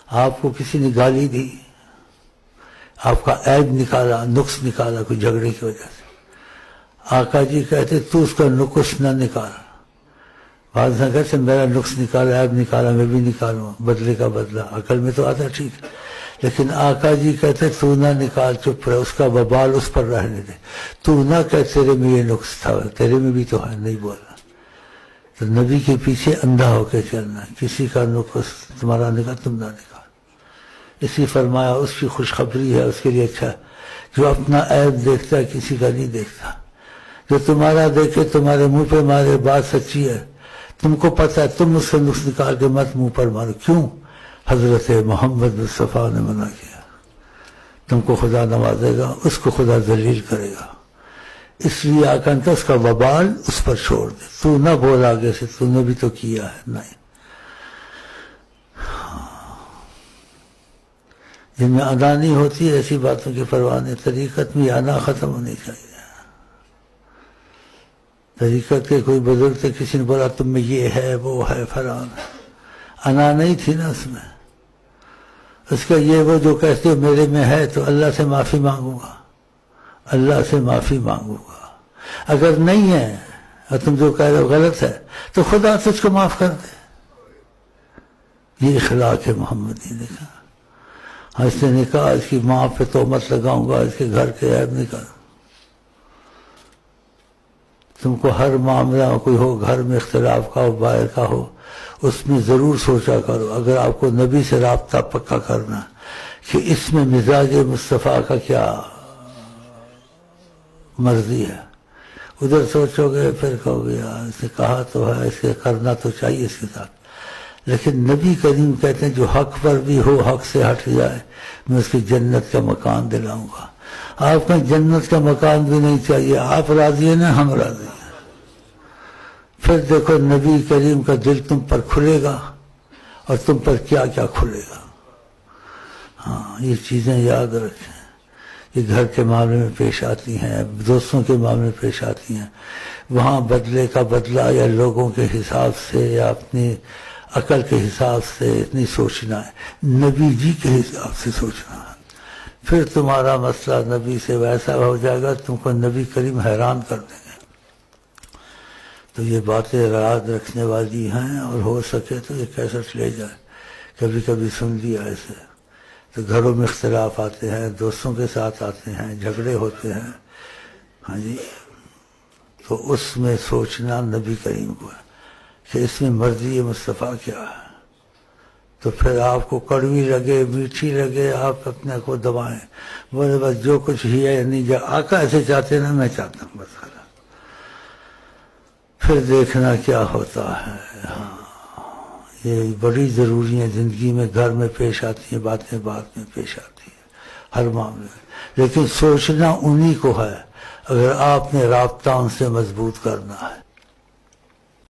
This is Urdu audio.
آپ کو کسی نے گالی دی، آپ کا عیب نکالا، نقص نکالا کوئی جھگڑے کی وجہ سے، آقا جی کہتے تو اس کا نقص نہ نکال. بعض نہ کہتے میرا نقص نکالا، عیب نکالا، میں بھی نکالوں، بدلے کا بدلہ. عقل میں تو آتا ٹھیک، لیکن آقا جی کہتے تو نہ نکال، چپ رہ، اس کا وبال اس پر رہنے دے. تو نہ کہ تیرے میں یہ نقص تھا، تیرے میں بھی تو ہے، نہیں بولنا. تو نبی کے پیچھے اندھا ہو کے چلنا، کسی کا نقص تمہارا نکال تم نہ نکال. اسی فرمایا اس کی خوشخبری ہے اس کے لیے اچھا جو اپنا عیب دیکھتا ہے، کسی کا نہیں دیکھتا. جو تمہارا دیکھے تمہارے منہ پہ مارے، بات سچی ہے، تم کو پتہ ہے، تم اس سے نقص نکال کے مت منہ پر مارو. کیوں؟ حضرت محمد مصطفیٰ نے منع کیا. تم کو خدا نوازے گا، اس کو خدا ذلیل کرے گا. اس لیے آقا نے کہا اس کا وبال اس پر چھوڑ دے، تو نہ بول آگے سے تو نے بھی تو کیا ہے. نہیں، جن میں ادا نہیں ہوتی ایسی باتوں کی پرواہ نہیں. طریقت میں انا ختم ہونی چاہیے. طریقت کے کوئی بزرگ تھے، کسی نے بولا تم میں یہ ہے وہ ہے فران، انا نہیں تھی نا اس میں. اس کا یہ وہ جو کہتے ہو میرے میں ہے تو اللہ سے معافی مانگوں گا، اللہ سے معافی مانگوں گا. اگر نہیں ہے اور تم جو کہہ رہے ہو غلط ہے تو خدا تجھ کو معاف کر دے. یہ اخلاق ہے محمدی نے کہا. اس نے کہا اس کی ماں پہ تہمت لگاؤں گا، اس کے گھر کے عیب نہیں کروں. تم کو ہر معاملہ کوئی ہو، گھر میں اختلاف کا ہو، باہر کا ہو، اس میں ضرور سوچا کرو اگر آپ کو نبی سے رابطہ پکا کرنا کہ اس میں مزاج مصطفیٰ کا کیا مرضی ہے. ادھر سوچو گے پھر کہو گے یار اس نے کہا تو ہے، اس کے کرنا تو چاہیے اس کے ساتھ. لیکن نبی کریم کہتے ہیں جو حق پر بھی ہو، حق سے ہٹ جائے میں اس کی جنت کا مکان دلاؤں گا. آپ کو جنت کا مکان بھی نہیں چاہیے، آپ راضی ہیں نا، ہم راضی ہیں. پھر دیکھو نبی کریم کا دل تم پر کھلے گا اور تم پر کیا کیا کھلے گا. ہاں یہ چیزیں یاد رکھیں. یہ گھر کے معاملے میں پیش آتی ہیں، دوستوں کے معاملے میں پیش آتی ہیں. وہاں بدلے کا بدلہ یا لوگوں کے حساب سے یا اپنی عقل کے حساب سے اتنی سوچنا ہے، نبی جی کے حساب سے سوچنا ہے. پھر تمہارا مسئلہ نبی سے ویسا ہو جائے گا تم کو نبی کریم حیران کر دیں گے. تو یہ باتیں یاد رکھنے والی ہیں، اور ہو سکے تو یہ کیسٹ لے جائے. کبھی کبھی سن لیا ایسے تو گھروں میں اختلاف آتے ہیں، دوستوں کے ساتھ آتے ہیں، جھگڑے ہوتے ہیں. ہاں جی، تو اس میں سوچنا نبی کریم کو ہے کہ اس میں مرضی مصطفیٰ کیا ہے. تو پھر آپ کو کڑوی لگے میٹھی لگے آپ اپنے کو دبائیں، بولے بس جو کچھ ہی ہے نہیں جا آقا ایسے چاہتے نا میں چاہتا ہوں بس. پھر دیکھنا کیا ہوتا ہے. ہاں یہ بڑی ضروری ہیں زندگی میں، گھر میں پیش آتی ہیں باتیں، بعد میں پیش آتی ہیں ہر معاملے میں. لیکن سوچنا انہی کو ہے اگر آپ نے رابطہ ان سے مضبوط کرنا ہے.